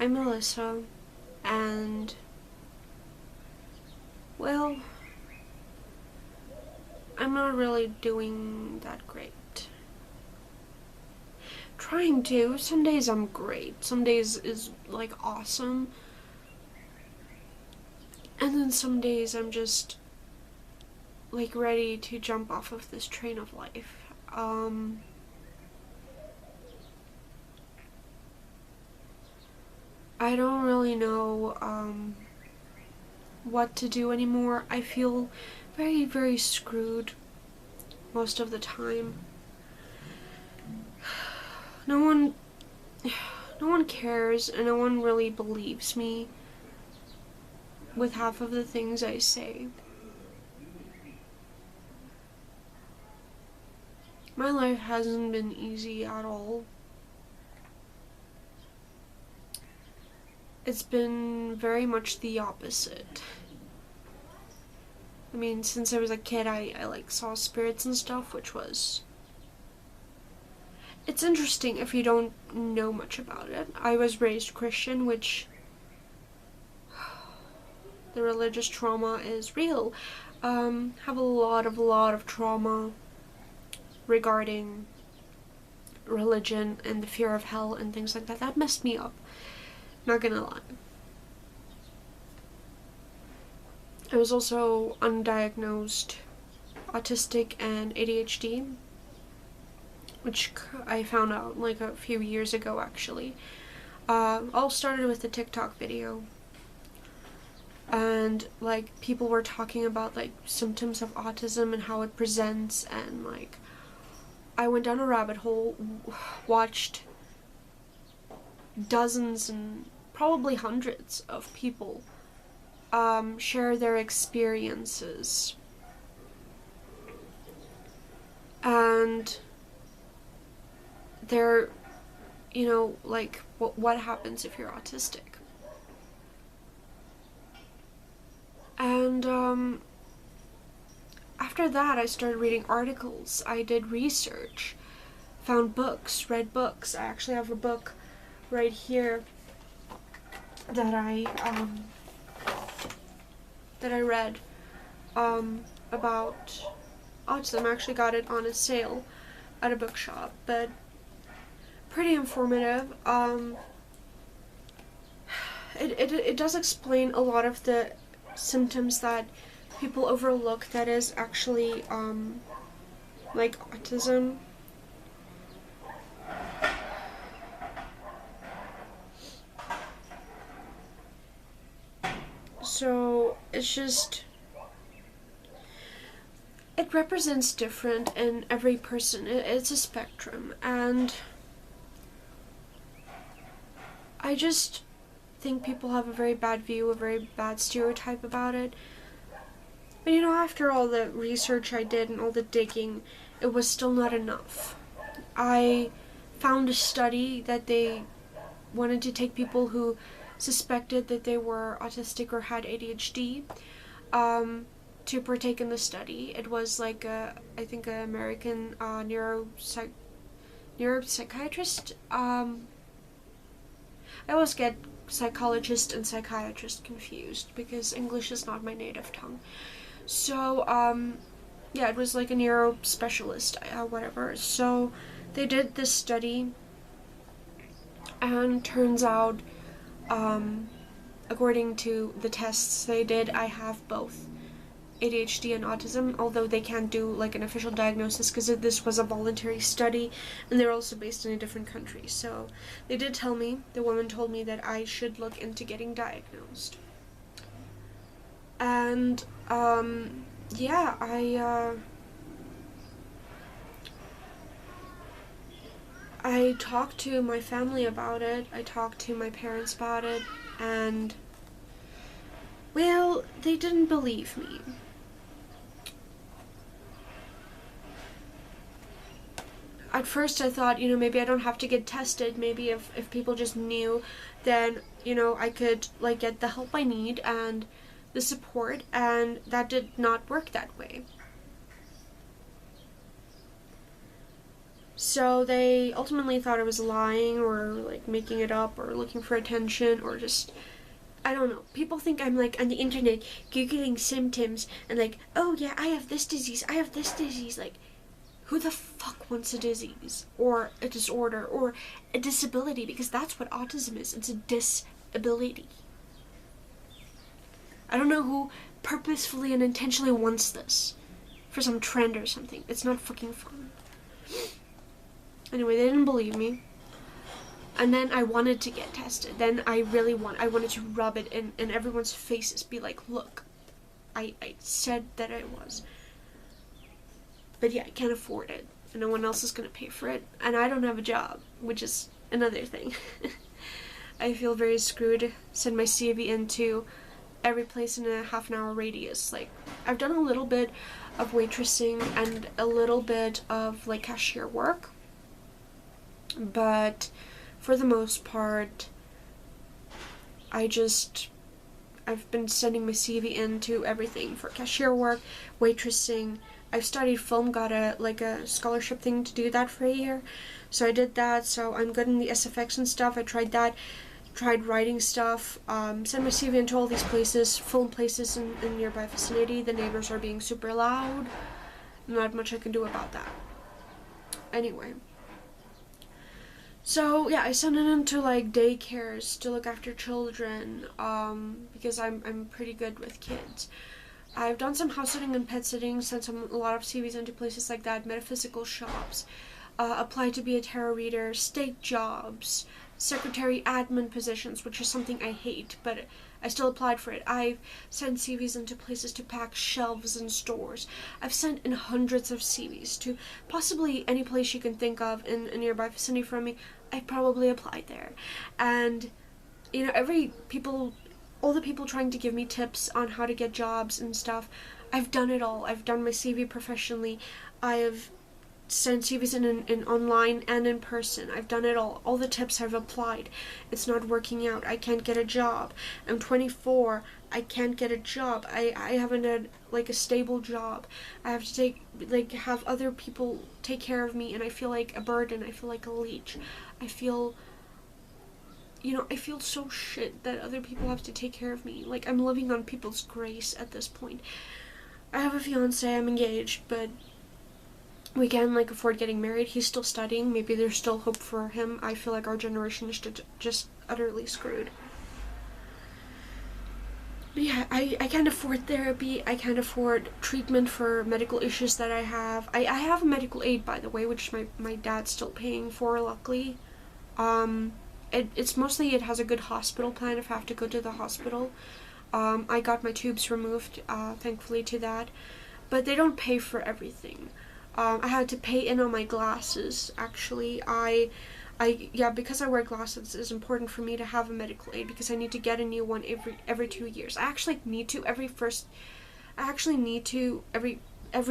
I'm Melissa, and, well, I'm not really doing that great. Trying to. Some days I'm great. Some days is, like, awesome. And then some days I'm just, like, ready to jump off of this train of life. I don't really know, what to do anymore. I feel very, very screwed most of the time. No one cares, and no one really believes me with half of the things I say. My life hasn't been easy at all. It's been very much the opposite. I mean, since I was a kid, I like saw spirits and stuff, which was... It's interesting if you don't know much about it. I was raised Christian, which... the religious trauma is real. Have a lot of trauma regarding religion and the fear of hell and things like that. That messed me up. Not gonna lie. I was also undiagnosed autistic and ADHD, which I found out like a few years ago, actually. All started with a TikTok video, and like people were talking about like symptoms of autism and how it presents, and like I went down a rabbit hole, watched dozens and probably hundreds of people share their experiences, and they're, you know, like what happens if you're autistic. And after that I started reading articles, I did research, found books, read books. I actually have a book right here that I read about autism. I actually got it on a sale at a bookshop, but pretty informative. It does explain a lot of the symptoms that people overlook that is actually like autism. So it's just, it represents different in every person. It's a spectrum, and I just think people have a very bad view, a very bad stereotype about it. But you know, after all the research I did and all the digging, it was still not enough. I found a study that they wanted to take people who suspected that they were autistic or had ADHD to partake in the study. It was like I think an American neuropsychiatrist. I always get psychologist and psychiatrist confused because English is not my native tongue. So yeah, it was like a neuro specialist, whatever. So they did this study, and turns out, according to the tests they did, I have both ADHD and autism, although they can't do like an official diagnosis because this was a voluntary study, and they're also based in a different country. So they did tell me, the woman told me that I should look into getting diagnosed. And yeah, I talked to my family about it, I talked to my parents about it, and, well, they didn't believe me. At first I thought, you know, maybe I don't have to get tested. Maybe if people just knew, then, you know, I could, like, get the help I need and the support, and that did not work that way. So they ultimately thought I was lying or like making it up or looking for attention or just, I don't know. People think I'm like on the internet googling symptoms and like, oh yeah, I have this disease, I have this disease. Like, who the fuck wants a disease or a disorder or a disability? Because that's what autism is. It's a disability. I don't know who purposefully and intentionally wants this for some trend or something. It's not fucking fun. Anyway, they didn't believe me. And then I wanted to get tested. Then I wanted to rub it in everyone's faces. Be like, look, I said that I was. But yeah, I can't afford it. And no one else is going to pay for it. And I don't have a job, which is another thing. I feel very screwed. Send my CV into every place in a half-an-hour radius. Like, I've done a little bit of waitressing and a little bit of like cashier work. But for the most part, I've been sending my CV into everything for cashier work, waitressing. I've studied film, got a scholarship thing to do that for a year. So I did that, so I'm good in the SFX and stuff. I tried that, tried writing stuff, sent my CV into all these places, film places in nearby vicinity. The neighbors are being super loud. Not much I can do about that. Anyway. So yeah, I sent it into like daycares to look after children, because I'm pretty good with kids. I've done some house sitting and pet sitting, sent a lot of CVs into places like that, metaphysical shops, applied to be a tarot reader, state jobs, secretary admin positions, which is something I hate, but I still applied for it. I've sent CVs into places to pack shelves in stores. I've sent in hundreds of CVs to possibly any place you can think of in a nearby vicinity from me. I probably applied there. And, you know, all the people trying to give me tips on how to get jobs and stuff, I've done it all. I've done my CV professionally. I have sent CVs in online and in person. I've done it all. All the tips I've applied. It's not working out. I can't get a job. I'm 24. I can't get a job. I haven't had like a stable job. I have to have other people take care of me, and I feel like a burden. I feel like a leech. I feel so shit that other people have to take care of me. Like, I'm living on people's grace at this point. I have a fiance, I'm engaged, but we can afford getting married. He's still studying. Maybe there's still hope for him. I feel like our generation is just utterly screwed. But yeah, I can't afford therapy. I can't afford treatment for medical issues that I have. I have a medical aid, by the way, which my dad's still paying for, luckily. It's mostly, it has a good hospital plan if I have to go to the hospital. I got my tubes removed, thankfully to that. But they don't pay for everything. I had to pay in on my glasses, actually. Because I wear glasses, it's important for me to have a medical aid because I need to get a new one every 2 years. I actually need to every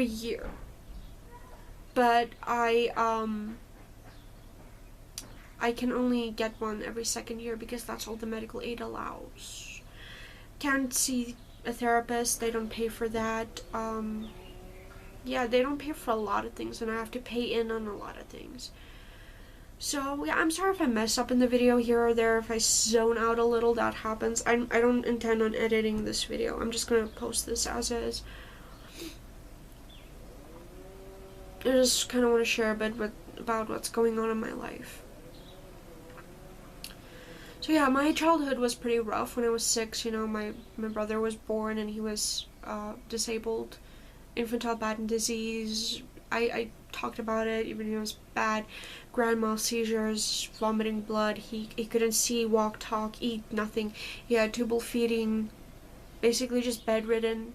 year. But I can only get one every second year because that's all the medical aid allows. Can't see a therapist, they don't pay for that. They don't pay for a lot of things, and I have to pay in on a lot of things. So, yeah, I'm sorry if I mess up in the video here or there, if I zone out a little, that happens. I don't intend on editing this video. I'm just gonna post this as is. I just kind of want to share a bit about what's going on in my life. So yeah, my childhood was pretty rough. When I was 6, my brother was born and he was disabled. Infantile bad disease. I talked about it, even though it was bad. Grand mal seizures, vomiting blood. He couldn't see, walk, talk, eat, nothing. He had tubal feeding, basically just bedridden.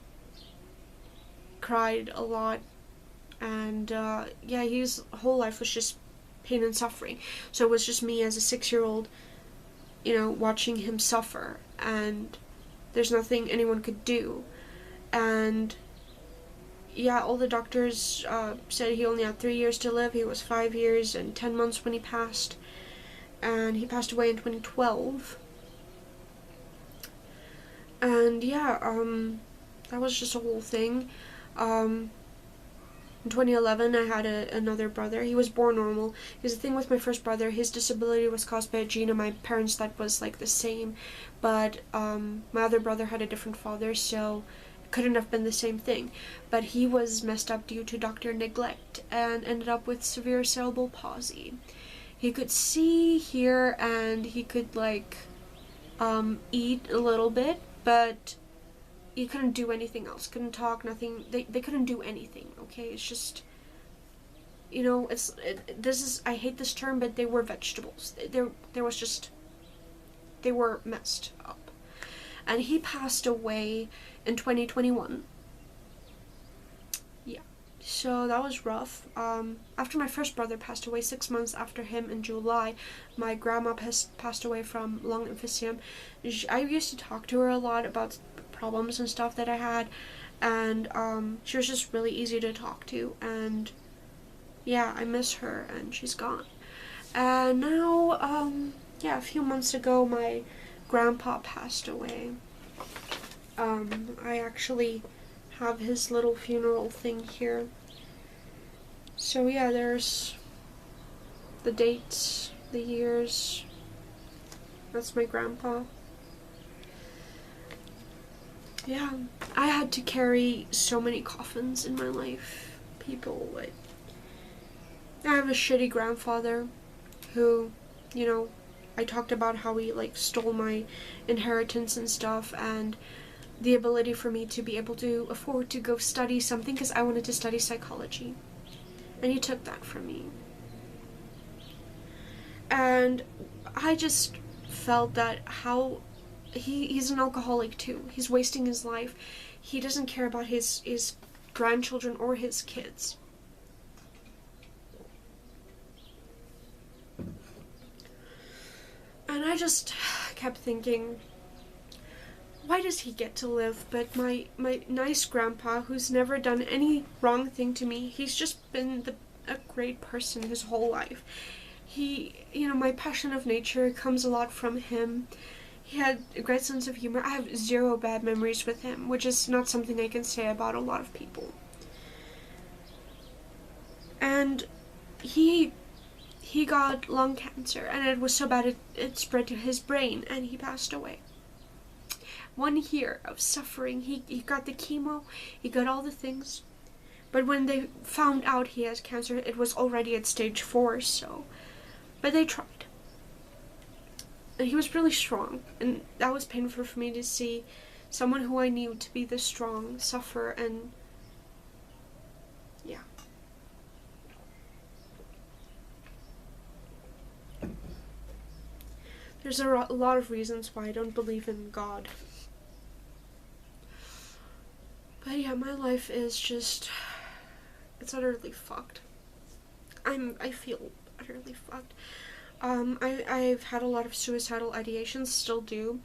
Cried a lot. And his whole life was just pain and suffering. So it was just me as a 6-year-old, watching him suffer. And there's nothing anyone could do. And yeah, all the doctors said he only had 3 years to live. He was 5 years and 10 months when he passed. And he passed away in 2012. And yeah, that was just a whole thing. In 2011, I had another brother. He was born normal. Because the thing with my first brother, his disability was caused by a gene, and my parents thought was like the same. But my other brother had a different father, so it couldn't have been the same thing. But he was messed up due to doctor neglect and ended up with severe cerebral palsy. He could see, hear, and he could like eat a little bit, but he couldn't do anything else. Couldn't talk, nothing. They couldn't do anything, okay? It's just, you know, this is, I hate this term, but they were vegetables. There was just, they were messed up. And he passed away in 2021. Yeah. So that was rough. After my first brother passed away, 6 months after him in July, my grandma passed away from lung emphysema. I used to talk to her a lot about problems and stuff that I had, and she was just really easy to talk to, and yeah, I miss her, and she's gone. And now, yeah, a few months ago, my grandpa passed away. I actually have his little funeral thing here. So yeah, there's the dates, the years. That's my grandpa. Yeah, I had to carry so many coffins in my life. People, like, I have a shitty grandfather who, you know, I talked about how he, like, stole my inheritance and stuff, and the ability for me to be able to afford to go study something, because I wanted to study psychology. And he took that from me. And I just felt that how he's an alcoholic too. He's wasting his life. He doesn't care about his grandchildren or his kids. And I just kept thinking, why does he get to live, but my nice grandpa, who's never done any wrong thing to me, he's just been a great person his whole life. He, you know, my passion of nature comes a lot from him. He had a great sense of humor. I have 0 bad memories with him, which is not something I can say about a lot of people. And he got lung cancer, and it was so bad it spread to his brain, and he passed away. 1 year of suffering. He got the chemo, he got all the things. But when they found out he has cancer, it was already at stage 4, so. But they tried. And he was really strong, and that was painful for me to see someone who I knew to be this strong suffer, and yeah. There's a lot of reasons why I don't believe in God. But yeah, my life is just, it's utterly fucked. I feel utterly fucked. I've had a lot of suicidal ideations, still do.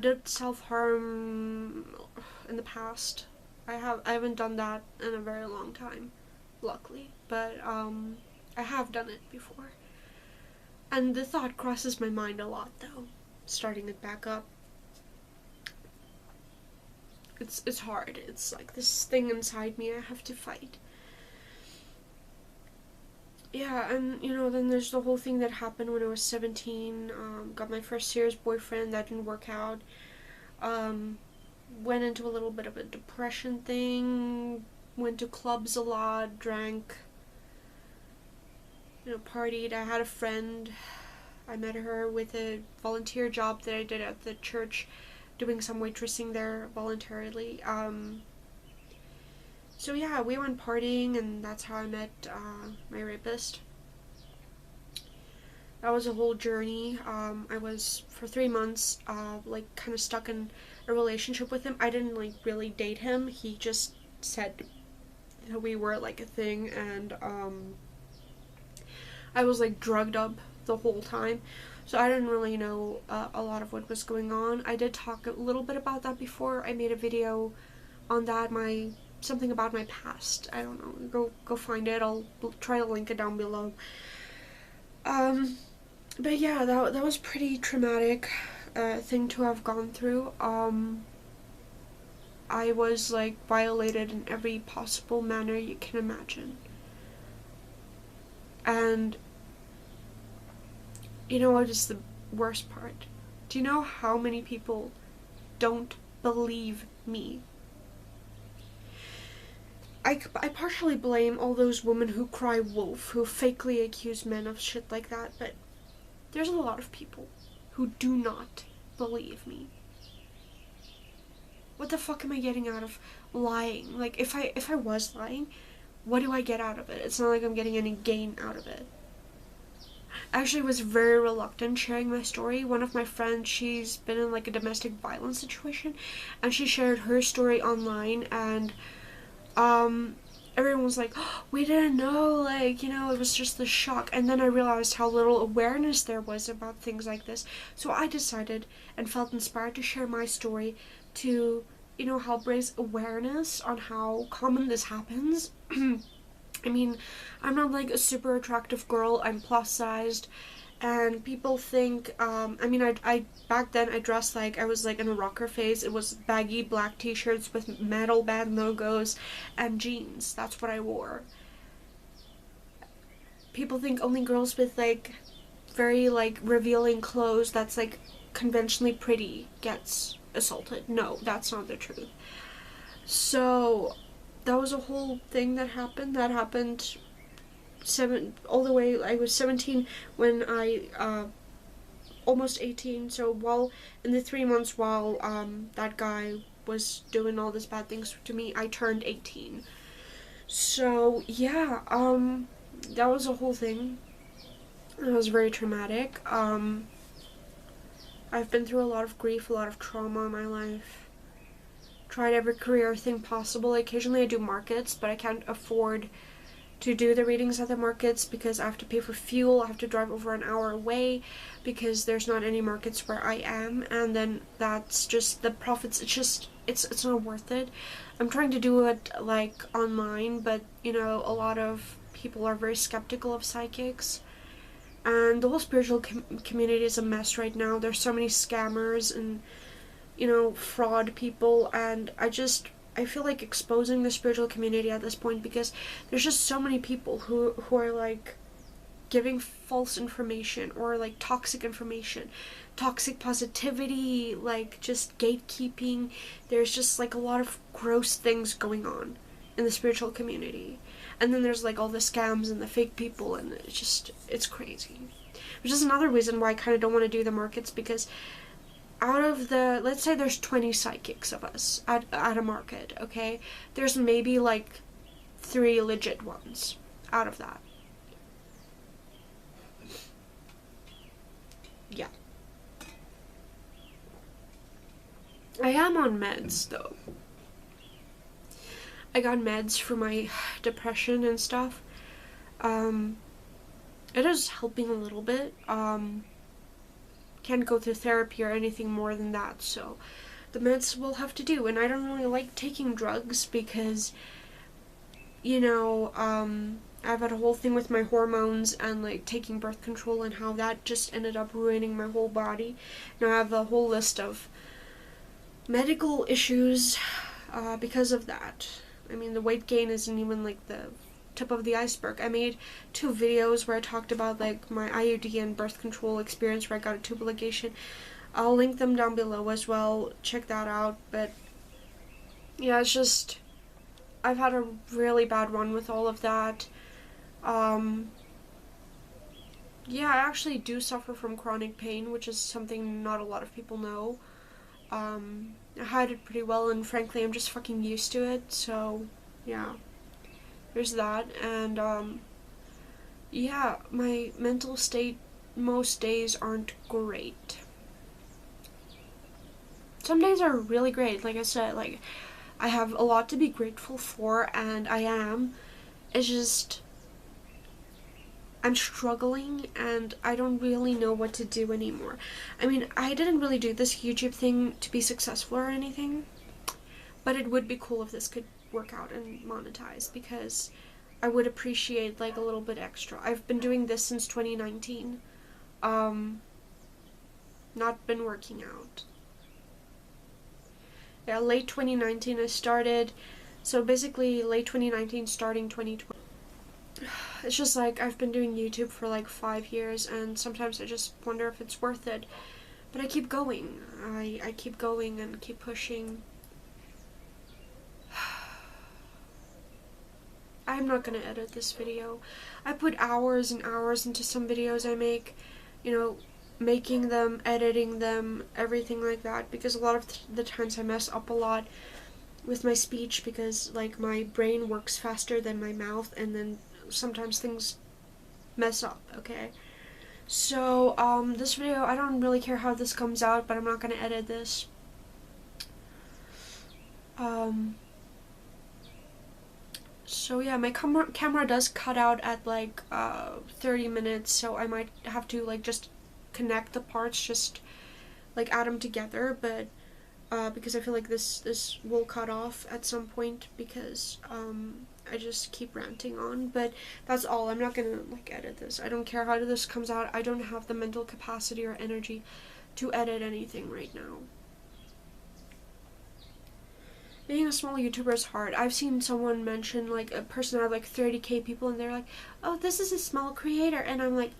Did self-harm in the past. I haven't done that in a very long time, luckily. But I have done it before. And the thought crosses my mind a lot, though. Starting it back up. It's hard. It's like this thing inside me I have to fight. Yeah, and you know, then there's the whole thing that happened when I was 17. Got my first serious boyfriend, that didn't work out. Went into a little bit of a depression thing. Went to clubs a lot, drank, you know, partied. I had a friend. I met her with a volunteer job that I did at the church, doing some waitressing there voluntarily. So yeah, we went partying, and that's how I met my rapist. That was a whole journey. I was, for 3 months, like, kind of stuck in a relationship with him. I didn't, like, really date him. He just said that we were, like, a thing, and I was, like, drugged up the whole time. So I didn't really know a lot of what was going on. I did talk a little bit about that before. I made a video on that, something about my past. I don't know. Go find it. I'll try to link it down below. But yeah, that was pretty traumatic thing to have gone through. I was like violated in every possible manner you can imagine. And you know what is the worst part? Do you know how many people don't believe me? I partially blame all those women who cry wolf, who fakely accuse men of shit like that, but there's a lot of people who do not believe me. What the fuck am I getting out of lying? Like, if I was lying, what do I get out of it? It's not like I'm getting any gain out of it. I actually was very reluctant sharing my story. One of my friends, she's been in like a domestic violence situation, and she shared her story online, and everyone was like, oh, we didn't know, like, you know, it was just the shock. And then I realized how little awareness there was about things like this. So I decided and felt inspired to share my story to, you know, help raise awareness on how common this happens. I mean, I'm not like a super attractive girl, I'm plus sized, and people think, I back then I dressed like I was like in a rocker phase. It was baggy black t-shirts with metal band logos and jeans. That's what I wore. People think only girls with like very like revealing clothes that's like conventionally pretty gets assaulted. No, that's not the truth. So that was a whole thing that happened. That happened all the way. I was 17 when I almost 18. So while in the 3 months while that guy was doing all these bad things to me, I turned 18. So yeah, that was a whole thing. It was very traumatic. I've been through a lot of grief, a lot of trauma in my life. Tried every career thing possible. Occasionally I do markets, but I can't afford to do the readings at the markets because I have to pay for fuel. I have to drive over an hour away because there's not any markets where I am, and then that's just the profits. It's not worth it. I'm trying to do it like online, but you know, a lot of people are very skeptical of psychics, and the whole spiritual community is a mess right now. There's so many scammers and, you know, fraud people, and I feel like exposing the spiritual community at this point because there's just so many people who are like giving false information or like toxic information, toxic positivity, like just gatekeeping. There's just like a lot of gross things going on in the spiritual community. And then there's like all the scams and the fake people, and it's crazy. Which is another reason why I kind of don't want to do the markets, because out of the, let's say there's 20 psychics of us at a market, okay? There's maybe like 3 legit ones out of that. Yeah. I am on meds though. I got meds for my depression and stuff. It is helping a little bit. Can't go through therapy or anything more than that, so the meds will have to do. And I don't really like taking drugs because, you know, I've had a whole thing with my hormones and like taking birth control and how that just ended up ruining my whole body. Now I have a whole list of medical issues because of that. I mean, the weight gain isn't even like the tip of the iceberg. I made 2 videos where I talked about like my IUD and birth control experience where I got a tube ligation. I'll link them down below as well. Check that out. But yeah, it's just, I've had a really bad run with all of that. Yeah, I actually do suffer from chronic pain, which is something not a lot of people know. I hide it pretty well, and frankly I'm just fucking used to it, so yeah, there's that. And yeah, my mental state most days aren't great. Some days are really great, like I said, like I have a lot to be grateful for, and I am. It's just, I'm struggling and I don't really know what to do anymore. I mean, I didn't really do this YouTube thing to be successful or anything, but it would be cool if this could work out and monetize, because I would appreciate like a little bit extra. I've been doing this since 2019. Not been working out. Yeah, late 2019 I started. So basically late 2019 starting 2020. It's just like I've been doing YouTube for like 5 years, and sometimes I just wonder if it's worth it. But I keep going. I keep going and keep pushing. I'm not gonna edit this video. I put hours and hours into some videos I make, you know, making them, editing them, everything like that, because a lot of the times I mess up a lot with my speech because like my brain works faster than my mouth, and then sometimes things mess up, okay? So, this video, I don't really care how this comes out, but I'm not gonna edit this. So yeah, my camera does cut out at like 30 minutes, so I might have to like just connect the parts, just like add them together, but because I feel like this will cut off at some point because I just keep ranting on. But that's all. I'm not gonna like edit this. I don't care how this comes out. I don't have the mental capacity or energy to edit anything right now. Being a small YouTuber is hard. I've seen someone mention like a person that had like 30k people, and they're like, oh, this is a small creator, and I'm like,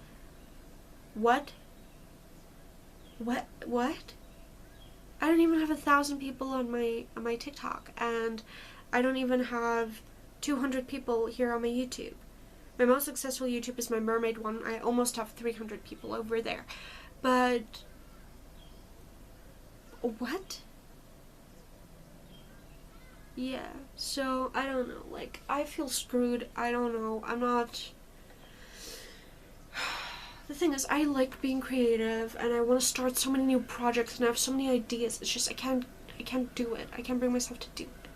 what? I don't even have 1,000 people on my TikTok, and I don't even have 200 people here on my YouTube. My most successful YouTube is my mermaid one. I almost have 300 people over there. But what? Yeah, so I don't know, like I feel screwed. I don't know. I'm not. The thing is, I like being creative, and I want to start so many new projects, and I have so many ideas. It's just I can't do it. I can't bring myself to do it.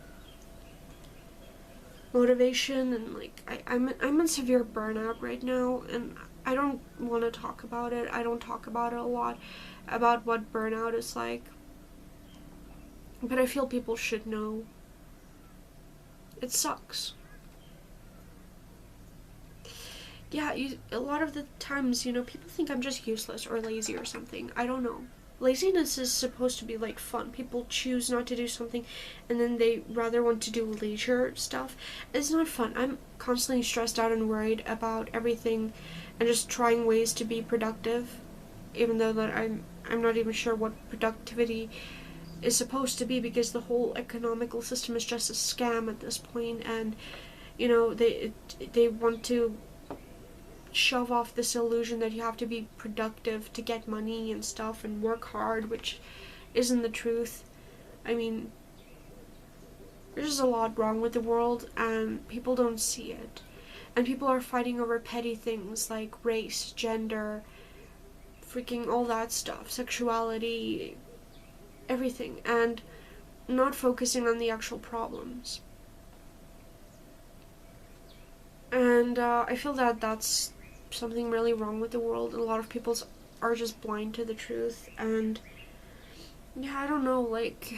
Motivation and like I'm in severe burnout right now, and I don't want to talk about it. I don't talk about it a lot, about what burnout is like. But I feel people should know. It sucks. Yeah, a lot of the times, you know, people think I'm just useless or lazy or something. I don't know. Laziness is supposed to be like fun. People choose not to do something and then they rather want to do leisure stuff. It's not fun. I'm constantly stressed out and worried about everything and just trying ways to be productive, even though that I'm not even sure what productivity is supposed to be, because the whole economical system is just a scam at this point, and you know, they want to shove off this illusion that you have to be productive to get money and stuff and work hard, which isn't the truth. I mean, there's just a lot wrong with the world and people don't see it. And people are fighting over petty things like race, gender, freaking all that stuff, sexuality, everything, and not focusing on the actual problems. And I feel that that's something really wrong with the world. A lot of people are just blind to the truth, and yeah, I don't know, like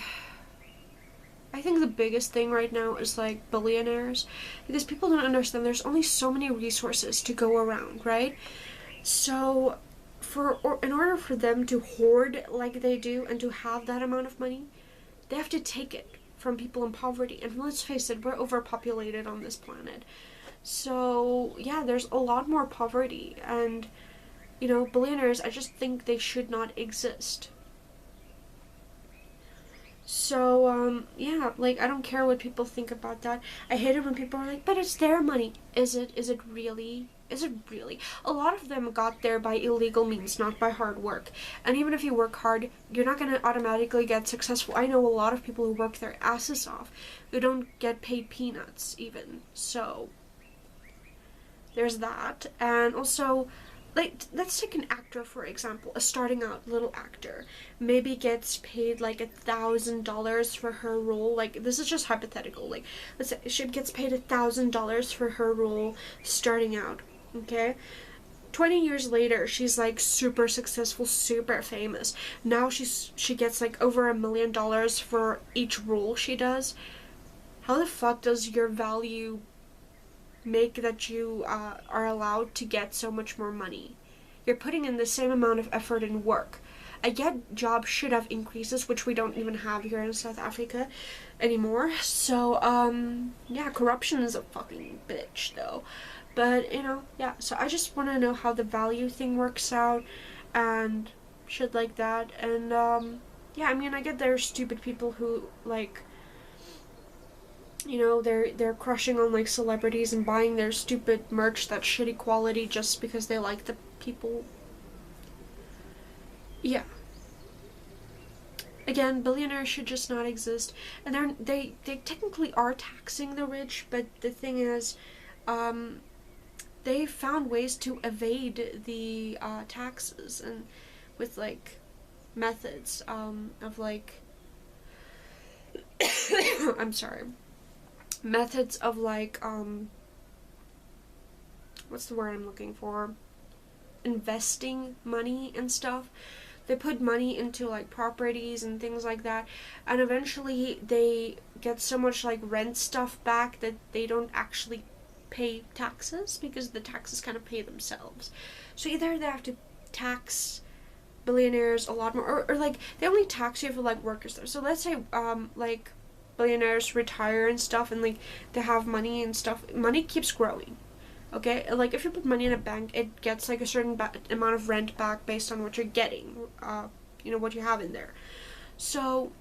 I think the biggest thing right now is like billionaires, because people don't understand there's only so many resources to go around, right? So in order for them to hoard like they do and to have that amount of money, they have to take it from people in poverty. And let's face it, we're overpopulated on this planet. So yeah, there's a lot more poverty, and you know, billionaires, I just think they should not exist. So yeah, like I don't care what people think about that. I hate it when people are like, but it's their money. Is it really? Is it really? A lot of them got there by illegal means, not by hard work. And even if you work hard, you're not going to automatically get successful. I know a lot of people who work their asses off who don't get paid peanuts even. So there's that. And also, like, let's take an actor for example, a starting out little actor, maybe gets paid like $1,000 for her role. Like, this is just hypothetical. Like, let's say she gets paid $1,000 for her role starting out. Okay, 20 years later, she's like super successful, super famous. Now she gets like over $1 million for each role she does. How the fuck does your value make that you are allowed to get so much more money? You're putting in the same amount of effort and work. I get jobs should have increases, which we don't even have here in South Africa anymore. So, yeah, corruption is a fucking bitch, though. But, you know, yeah, so I just want to know how the value thing works out and shit like that. And, yeah, I mean, I get there's stupid people who, like, you know, they're crushing on, like, celebrities and buying their stupid merch that's shitty quality just because they like the people. Yeah. Again, billionaires should just not exist. And they technically are taxing the rich, but the thing is, they found ways to evade the taxes, and with, like, methods of, like, I'm sorry, methods of, like, what's the word I'm looking for? Investing money and stuff. They put money into, like, properties and things like that, and eventually they get so much, like, rent stuff back that they don't actually pay taxes, because the taxes kind of pay themselves. So either they have to tax billionaires a lot more, or like, they only tax you for, like, workers there. So let's say, like, billionaires retire and stuff, and, like, they have money and stuff. Money keeps growing. Okay, like, if you put money in a bank, it gets, like, a certain amount of rent back based on what you're getting, you know, what you have in there. So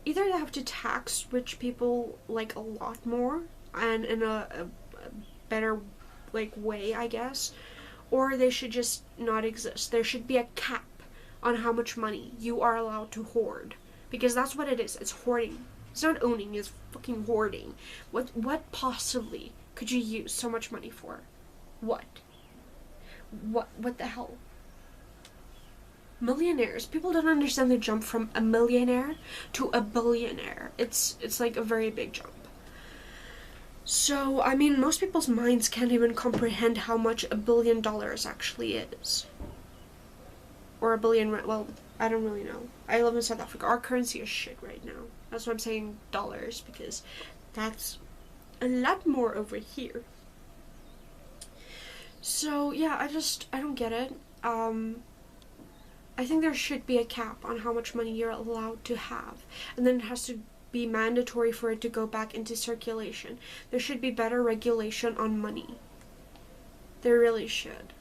either they have to tax rich people, like, a lot more and in a better, like, way, I guess, or they should just not exist. There should be a cap on how much money you are allowed to hoard, because that's what it is. It's hoarding. It's not owning, it's fucking hoarding. What possibly could you use so much money for? What the hell? Millionaires. People don't understand the jump from a millionaire to a billionaire. It's like a very big jump. So, I mean, most people's minds can't even comprehend how much $1 billion actually is. Or a billion, well, I don't really know. I live in South Africa. Our currency is shit right now. That's why I'm saying dollars, because that's a lot more over here. So, yeah, I don't get it. I think there should be a cap on how much money you're allowed to have. And then it has to be mandatory for it to go back into circulation. There should be better regulation on money. There really should.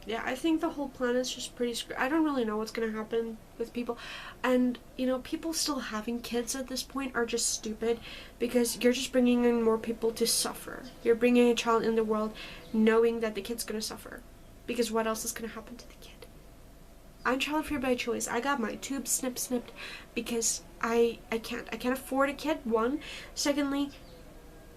Yeah, I think the whole plan is just pretty I don't really know what's gonna happen with people. And, you know, people still having kids at this point are just stupid, because you're just bringing in more people to suffer. You're bringing a child in the world knowing that the kid's gonna suffer, because what else is gonna happen to the kid? I'm child-free by choice. I got my tubes snipped because I can't afford a kid, one. Secondly,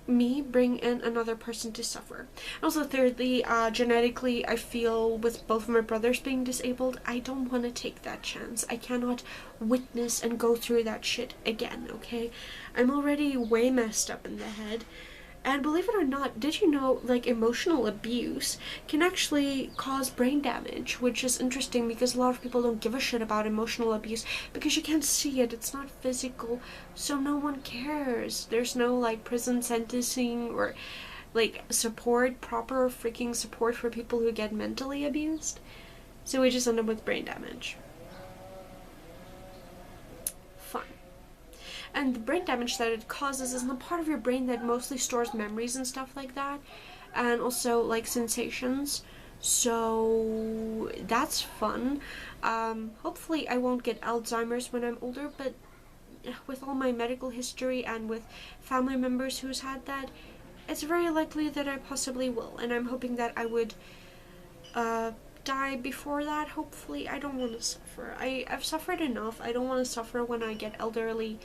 me bring in another person to suffer. Also, thirdly, genetically, I feel with both of my brothers being disabled, I don't want to take that chance. I cannot witness and go through that shit again, okay? I'm already way messed up in the head. And believe it or not, did you know, like, emotional abuse can actually cause brain damage, which is interesting because a lot of people don't give a shit about emotional abuse because you can't see it, it's not physical, so no one cares. There's no, like, prison sentencing or, like, support, proper freaking support for people who get mentally abused. So we just end up with brain damage. And the brain damage that it causes is in the part of your brain that mostly stores memories and stuff like that, and also, like, sensations. So that's fun. Hopefully I won't get Alzheimer's when I'm older, but with all my medical history and with family members who's had that, it's very likely that I possibly will, and I'm hoping that I would die before that. Hopefully. I don't want to suffer. I've suffered enough. I don't want to suffer when I get elderly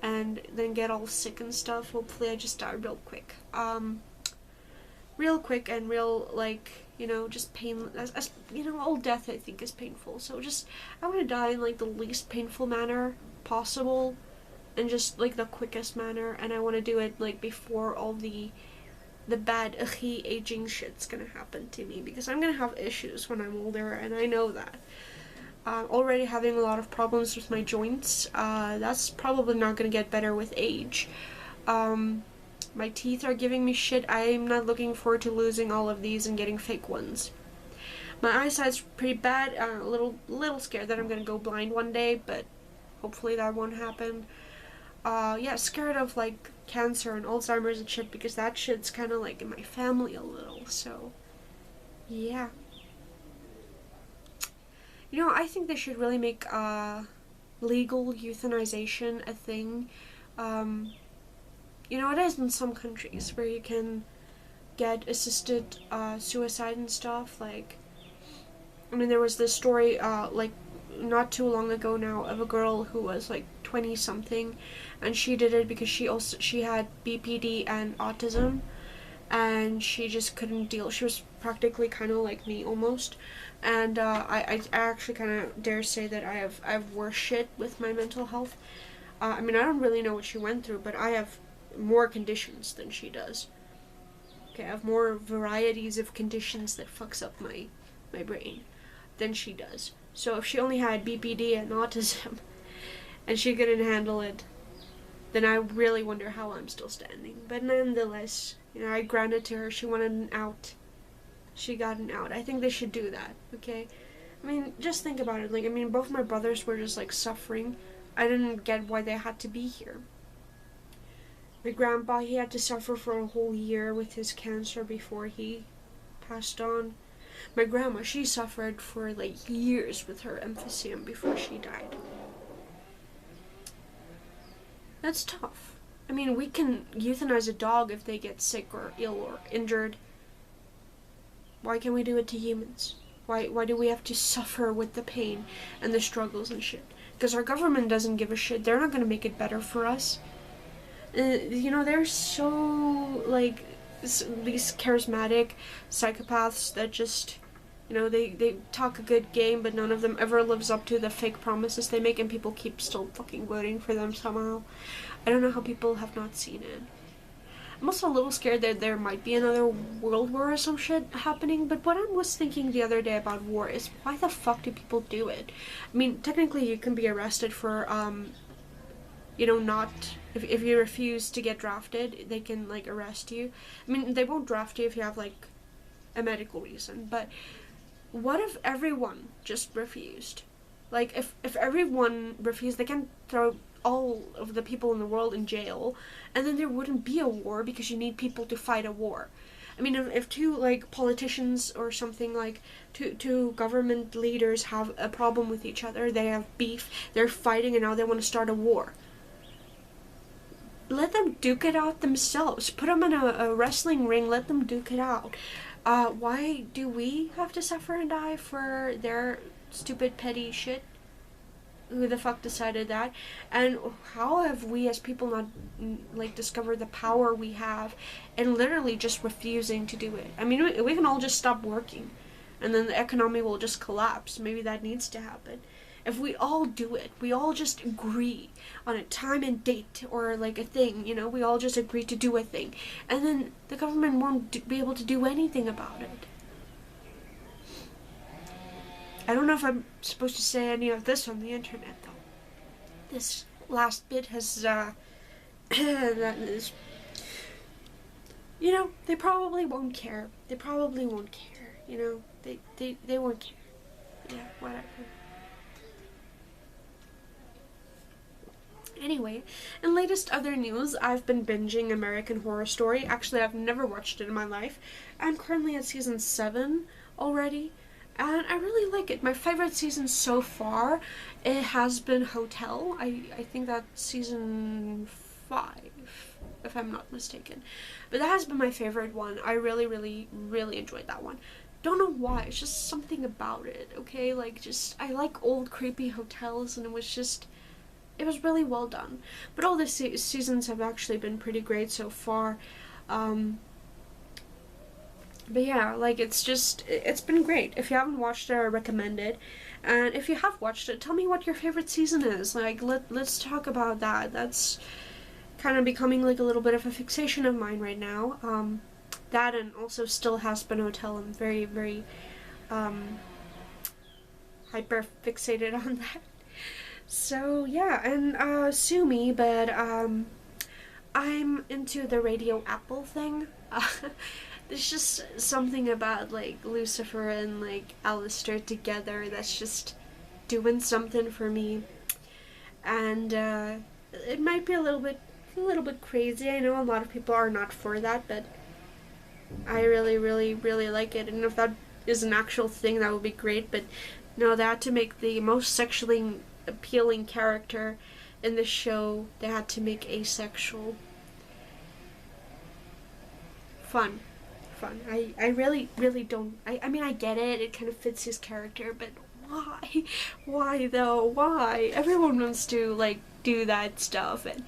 and then get all sick and stuff. Hopefully I just die real quick. Real quick and real, like, you know, just pain, as you know, all death I think is painful. So just, I want to die in, like, the least painful manner possible, and just, like, the quickest manner, and I want to do it, like, before all the bad aging shit's gonna happen to me, because I'm gonna have issues when I'm older, and I know that. Already having a lot of problems with my joints. That's probably not gonna get better with age. My teeth are giving me shit. I'm not looking forward to losing all of these and getting fake ones. My eyesight's pretty bad. A little scared that I'm gonna go blind one day, but hopefully that won't happen. Yeah, scared of like cancer and Alzheimer's and shit, because that shit's kind of like in my family a little. So yeah, I think they should really make legal euthanization a thing. It is in some countries where you can get assisted suicide and stuff. Like, there was this story like not too long ago now of a girl who was like 20 something, and she did it because she had BPD and autism, and she just couldn't deal. She was practically kind of like me almost, and I actually kind of dare say that I have worse shit with my mental health. I don't really know what she went through, but I have more conditions than she does. Okay, I have more varieties of conditions that fucks up my brain than she does. So if she only had BPD and autism and she couldn't handle it, then I really wonder how I'm still standing. But nonetheless, I granted to her. She wanted an out. She got an out. I think they should do that, okay? Just think about it. Like, both my brothers were just, like, suffering. I didn't get why they had to be here. My grandpa, he had to suffer for a whole year with his cancer before he passed on. My grandma, she suffered for, like, years with her emphysema before she died. That's tough. We can euthanize a dog if they get sick or ill or injured. Why can't we do it to humans? Why do we have to suffer with the pain and the struggles and shit? Because our government doesn't give a shit. They're not going to make it better for us. They're so, like, these charismatic psychopaths that just, they talk a good game, but none of them ever lives up to the fake promises they make, and people keep still fucking voting for them somehow. I don't know how people have not seen it. I'm also a little scared that there might be another world war or some shit happening, but what I was thinking the other day about war is, why the fuck do people do it? Technically you can be arrested for, not, if you refuse to get drafted, they can, like, arrest you. They won't draft you if you have, like, a medical reason, but what if everyone just refused? Like, if everyone refused, they can throw all of the people in the world in jail, and then there wouldn't be a war, because you need people to fight a war. If two, like, politicians or something, like, two government leaders have a problem with each other, they have beef, they're fighting, and now they want to start a war. Let them duke it out themselves. Put them in a wrestling ring, let them duke it out. Why do we have to suffer and die for their stupid petty shit? Who the fuck decided that? And how have we as people not, like, discovered the power we have and literally just refusing to do it? We can all just stop working, and then the economy will just collapse. Maybe that needs to happen. If we all do it, we all just agree on a time and date, or like a thing, we all just agree to do a thing, and then the government won't be able to do anything about it. I don't know if I'm supposed to say any of this on the internet, though. This last bit has, that is, they probably won't care. They probably won't care, they won't care. Yeah, whatever. Anyway, in latest other news, I've been binging American Horror Story. Actually, I've never watched it in my life. I'm currently at season 7 already, and I really like it. My favorite season so far, it has been Hotel. I think that's season 5, if I'm not mistaken. But that has been my favorite one. I really, really, really enjoyed that one. Don't know why, it's just something about it, okay? I like old creepy hotels, and it was really well done. But all the seasons have actually been pretty great so far. But yeah, it's been great. If you haven't watched it, I recommend it. And if you have watched it, tell me what your favorite season is. Let's talk about that. That's kind of becoming like a little bit of a fixation of mine right now. That, and also Still Has Been Hotel. I'm very, very hyper fixated on that. So yeah, and sue me, but I'm into the Radio Apple thing. there's just something about like Lucifer and like Alistair together that's just doing something for me. And it might be a little bit crazy. I know a lot of people are not for that, but I really, really, really like it. And if that is an actual thing, that would be great. But no, they had to make the most sexually appealing character in the show, they had to make asexual. Fun. I really, really don't. I mean, I get it. It kind of fits his character, but why? Why though? Why? Everyone wants to like do that stuff, and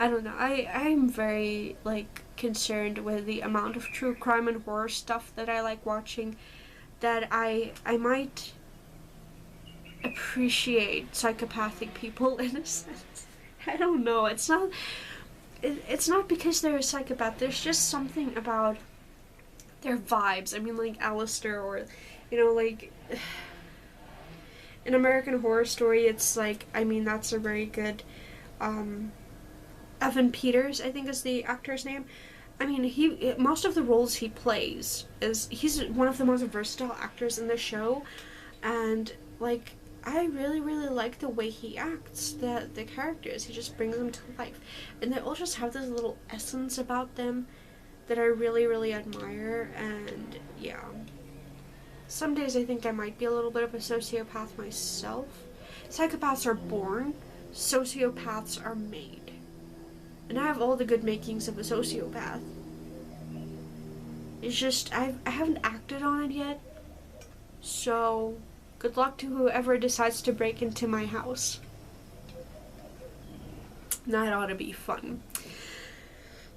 I don't know. I'm very like concerned with the amount of true crime and horror stuff that I like watching. That I might appreciate psychopathic people in a sense. I don't know. It's not. It's not because they're a psychopath. There's just something about their vibes. I mean, like Alistair, or like in American Horror Story. It's like, I mean, that's a very good. Evan Peters, I think, is the actor's name. I mean, most of the roles he plays he's one of the most versatile actors in the show, and like I really, really like the way he acts the characters. He just brings them to life, and they all just have this little essence about them that I really, really admire. And yeah, some days I think I might be a little bit of a sociopath myself. Psychopaths are born, sociopaths are made, and I have all the good makings of a sociopath. It's just I haven't acted on it yet, so good luck to whoever decides to break into my house. That ought to be fun.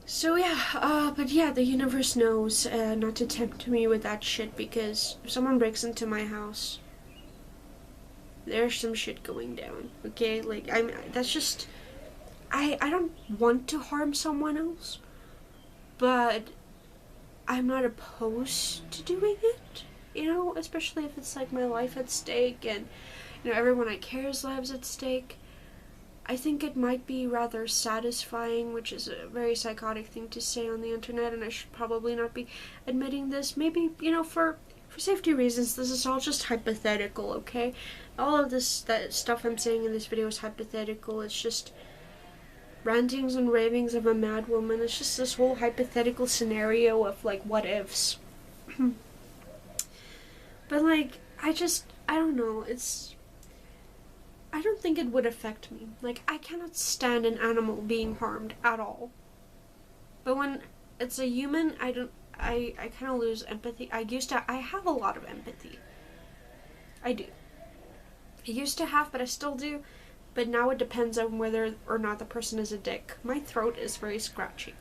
So yeah, but yeah, the universe knows not to tempt me with that shit, because if someone breaks into my house, there's some shit going down. Okay, like that's just I don't want to harm someone else, but I'm not opposed to doing it. Especially if it's like my life at stake, and everyone I care's lives at stake. I think it might be rather satisfying, which is a very psychotic thing to say on the internet, and I should probably not be admitting this. Maybe, for safety reasons, this is all just hypothetical, okay? All of that stuff I'm saying in this video is hypothetical. It's just rantings and ravings of a mad woman. It's just this whole hypothetical scenario of, like, what ifs. But, like, I don't know, I don't think it would affect me. Like, I cannot stand an animal being harmed at all. But when it's a human, I kind of lose empathy. I have a lot of empathy. I do. I used to have, but I still do. But now it depends on whether or not the person is a dick. My throat is very scratchy.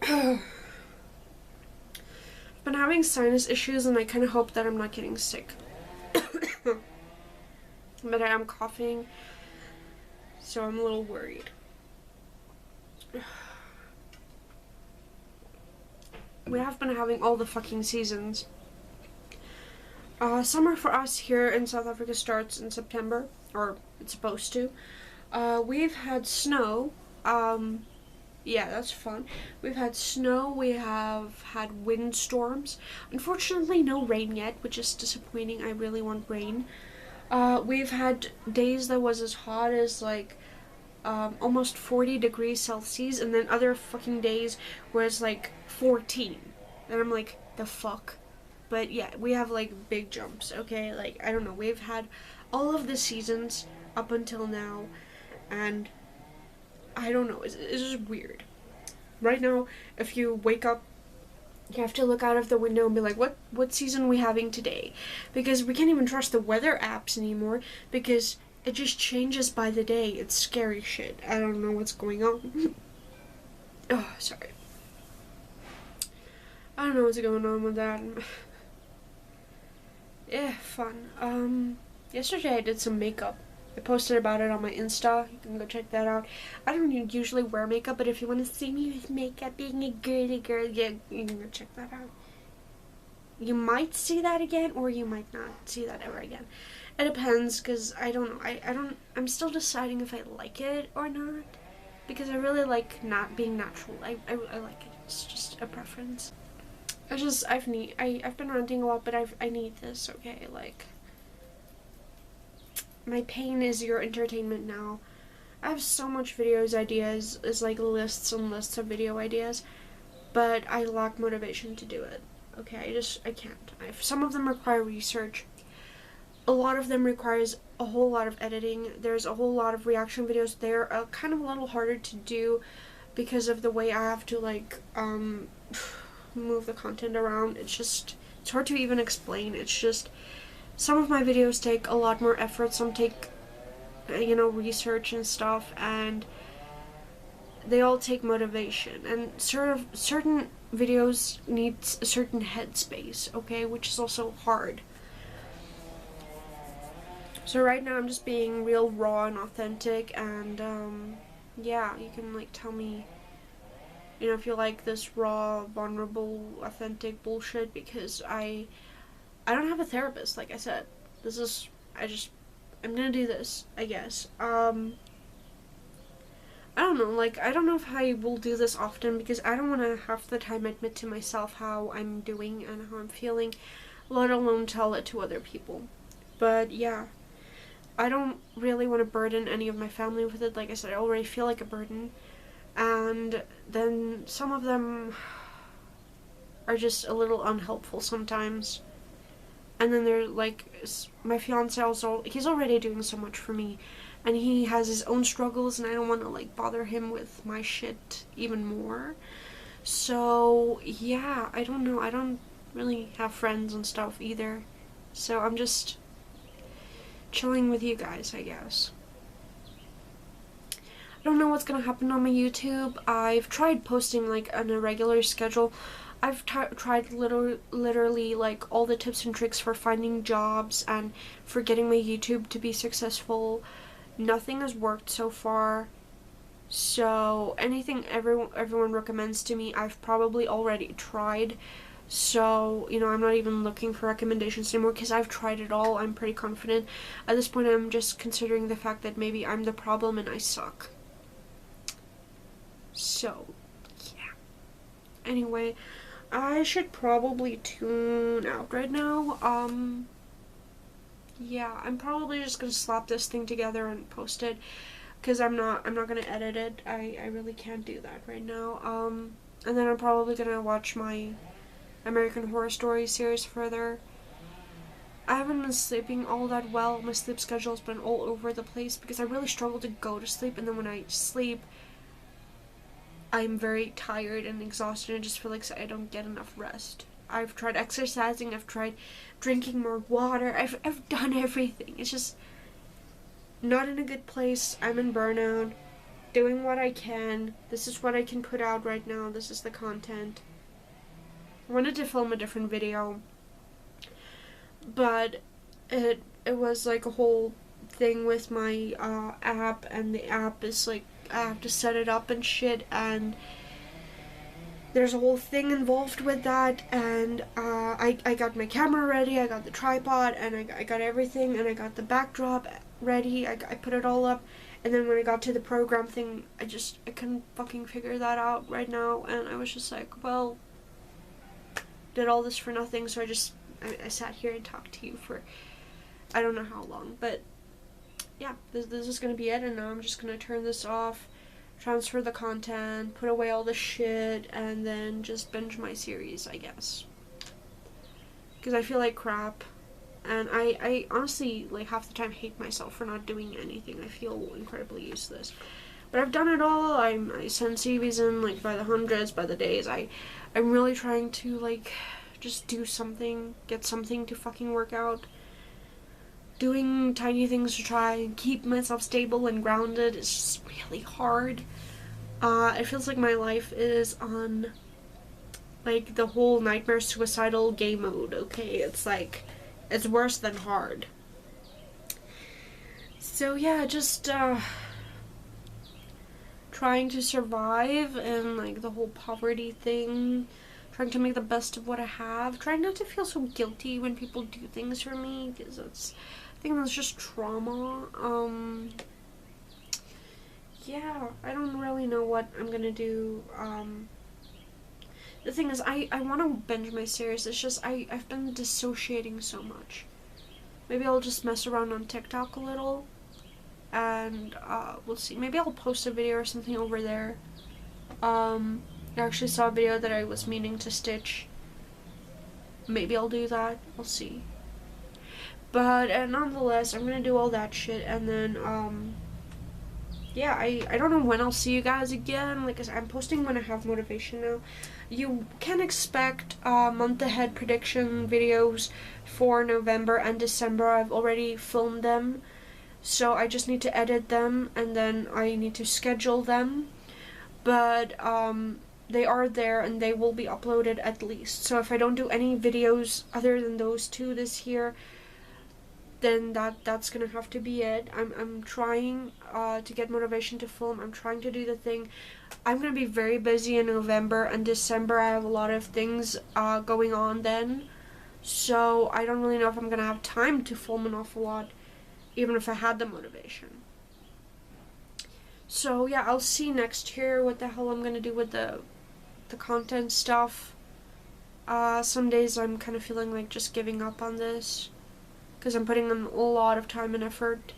I've been having sinus issues, and I kind of hope that I'm not getting sick. But I am coughing, so I'm a little worried. We have been having all the fucking seasons. Summer for us here in South Africa starts in September, or it's supposed to. We've had snow. Yeah, that's fun. We've had snow, we have had windstorms. Unfortunately, no rain yet, which is disappointing. I really want rain. We've had days that was as hot as, like, almost 40 degrees Celsius, and then other fucking days where it's, like, 14. And I'm like, the fuck? But, yeah, we have, like, big jumps, okay? Like, I don't know. We've had all of the seasons up until now, and I don't know, it's just weird. Right now, if you wake up, you have to look out of the window and be like, what season are we having today? Because we can't even trust the weather apps anymore, because it just changes by the day. It's scary shit. I don't know what's going on. Oh, sorry. I don't know what's going on with that. Yeah, fun. Yesterday I did some makeup. I posted about it on my Insta. You can go check that out. I don't usually wear makeup, but if you want to see me with makeup, being a girly girl, yeah, you can go check that out. You might see that again, or you might not see that ever again. It depends, because I don't know. I'm still deciding if I like it or not. because I really like not being natural. I like it. It's just a preference. I've been ranting a lot, but I need this, okay? Like, my pain is your entertainment now. I have so much videos ideas. It's like lists and lists of video ideas, but I lack motivation to do it. Okay, I can't. Some of them require research. A lot of them requires a whole lot of editing. There's a whole lot of reaction videos. They're kind of a little harder to do because of the way I have to, like, move the content around. It's hard to even explain. It's just, some of my videos take a lot more effort. Some take, research and stuff, and they all take motivation. And certain videos need a certain headspace, okay, which is also hard. So right now I'm just being real raw and authentic, and yeah, you can like tell me, if you like this raw, vulnerable, authentic bullshit, because I don't have a therapist, like I said. I'm gonna do this, I guess. I don't know, like, I don't know if I will do this often, because I don't want to half the time admit to myself how I'm doing and how I'm feeling, let alone tell it to other people. But yeah, I don't really want to burden any of my family with it. Like I said, I already feel like a burden. And then some of them are just a little unhelpful sometimes. And then they're like, my fiance also, he's already doing so much for me. And he has his own struggles, and I don't want to like bother him with my shit even more. So yeah, I don't know. I don't really have friends and stuff either. So I'm just chilling with you guys, I guess. I don't know what's gonna happen on my YouTube. I've tried posting like on a regular schedule. I've tried literally like all the tips and tricks for finding jobs and for getting my YouTube to be successful. Nothing has worked so far. So anything everyone recommends to me, I've probably already tried. So, I'm not even looking for recommendations anymore because I've tried it all. I'm pretty confident. At this point, I'm just considering the fact that maybe I'm the problem and I suck. So, yeah. Anyway, I should probably tune out right now. Yeah, I'm probably just gonna slap this thing together and post it because I'm not gonna edit it. I really can't do that right now. And then I'm probably gonna watch my American Horror Story series further. I haven't been sleeping all that well. My sleep schedule's been all over the place because I really struggle to go to sleep, and then when I sleep, I'm very tired and exhausted and I just feel like I don't get enough rest. I've tried exercising, I've tried drinking more water, I've done everything. It's just not in a good place. I'm in burnout, doing what I can. This is what I can put out right now. This is the content. I wanted to film a different video, but it was like a whole thing with my app, and the app is like, I have to set it up and shit, and there's a whole thing involved with that, and I got my camera ready, I got the tripod, and I got everything, and I got the backdrop ready, I put it all up, and then when I got to the program thing, I couldn't fucking figure that out right now, and I was just like, well, did all this for nothing. So I sat here and talked to you for I don't know how long, but yeah, this is gonna be it, and now I'm just gonna turn this off, transfer the content, put away all the shit, and then just binge my series, I guess, because I feel like crap, and I honestly, like, half the time hate myself for not doing anything. I feel incredibly useless, but I've done it all. I send CVs in like by the hundreds, by the days. I'm really trying to like just do something, get something to fucking work out. Doing tiny things to try and keep myself stable and grounded is just really hard. It feels like my life is on like the whole nightmare suicidal game mode, okay? It's like, it's worse than hard. So yeah, just trying to survive and like the whole poverty thing, trying to make the best of what I have, trying not to feel so guilty when people do things for me, because I think that's just trauma. yeah, I don't really know what I'm gonna do. The thing is, I want to binge my series. It's just I've been dissociating so much. Maybe I'll just mess around on TikTok a little, and we'll see. Maybe I'll post a video or something over there. I actually saw a video that I was meaning to stitch. Maybe I'll do that. We'll see. But nonetheless, I'm gonna do all that shit, and then yeah, I don't know when I'll see you guys again. Like I said, I'm posting when I have motivation now. You can expect month ahead prediction videos for November and December. I've already filmed them, so I just need to edit them, and then I need to schedule them. But they are there, and they will be uploaded at least. So if I don't do any videos other than those two this year, then that's gonna have to be it. I'm trying to get motivation to film. I'm trying to do the thing. I'm gonna be very busy in November and December. I have a lot of things going on then, so I don't really know if I'm gonna have time to film an awful lot, even if I had the motivation. So yeah, I'll see next year what the hell I'm gonna do with the content stuff. Some days I'm kind of feeling like just giving up on this, because I'm putting in a lot of time and effort,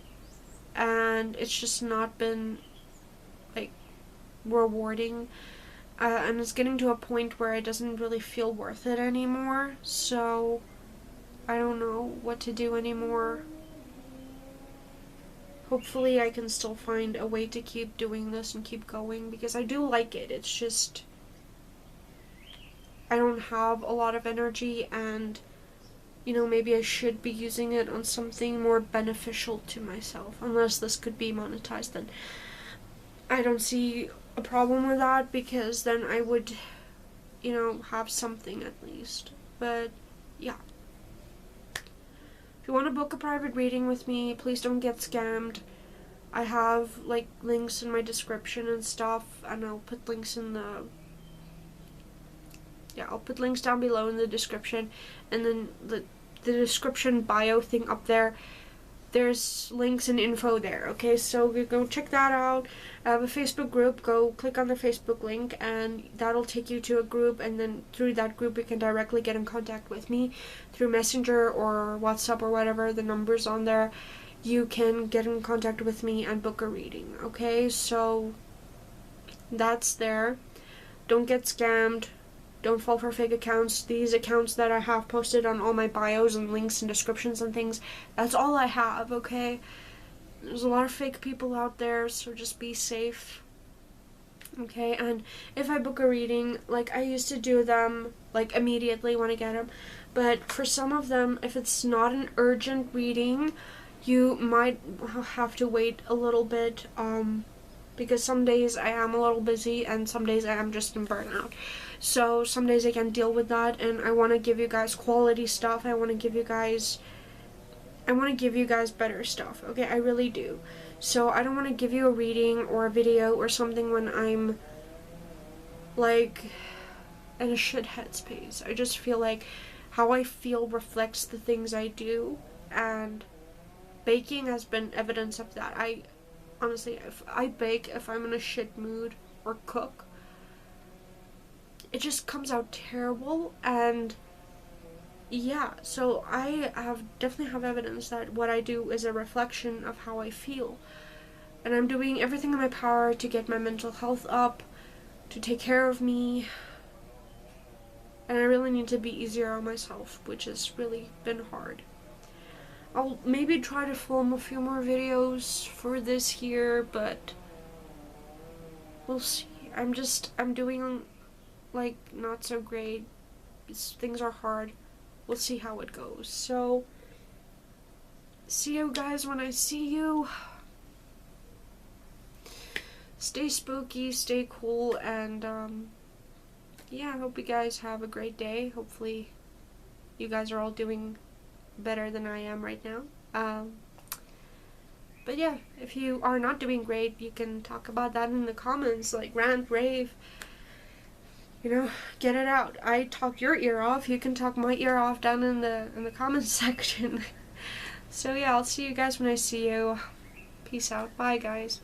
and it's just not been like rewarding, and it's getting to a point where it doesn't really feel worth it anymore. So I don't know what to do anymore. Hopefully I can still find a way to keep doing this and keep going, because I do like it. It's just I don't have a lot of energy, and you know, maybe I should be using it on something more beneficial to myself. Unless this could be monetized, then I don't see a problem with that, because then I would, you know, have something at least. But yeah. If you want to book a private reading with me, please don't get scammed. I have like links in my description and stuff, and I'll put links in I'll put links down below in the description, and then the description bio thing up there, there's links and info there. Okay, so go check that out. I have a Facebook group. Go click on the Facebook link, and that'll take you to a group, and then through that group you can directly get in contact with me through Messenger or WhatsApp or whatever. The number's on there. You can get in contact with me and book a reading. Okay, so that's there. Don't get scammed. Don't fall for fake accounts. These accounts that I have posted on all my bios and links and descriptions and things, that's all I have, okay? There's a lot of fake people out there, so just be safe. Okay, and if I book a reading, like I used to do them like immediately when I get them, but for some of them, if it's not an urgent reading, you might have to wait a little bit, because some days I am a little busy and some days I am just in burnout. So some days I can deal with that, and I want to give you guys quality stuff. I want to give you guys better stuff. Okay, I really do. So I don't want to give you a reading or a video or something when I'm like in a shit headspace. I just feel like how I feel reflects the things I do, and baking has been evidence of that. I honestly, if I bake, if I'm in a shit mood or cook, it just comes out terrible. And yeah, so I definitely have evidence that what I do is a reflection of how I feel, and I'm doing everything in my power to get my mental health up, to take care of me, and I really need to be easier on myself, which has really been hard. I'll maybe try to film a few more videos for this year, but we'll see. I'm doing like not so great. Things are hard. We'll see how it goes. So see you guys when I see you. Stay spooky, stay cool, and yeah, I hope you guys have a great day. Hopefully you guys are all doing better than I am right now. But yeah, if you are not doing great, you can talk about that in the comments, like rant, rave, you know, get it out. I talk your ear off, you can talk my ear off down in the comments section. So yeah, I'll see you guys when I see you. Peace out. Bye guys.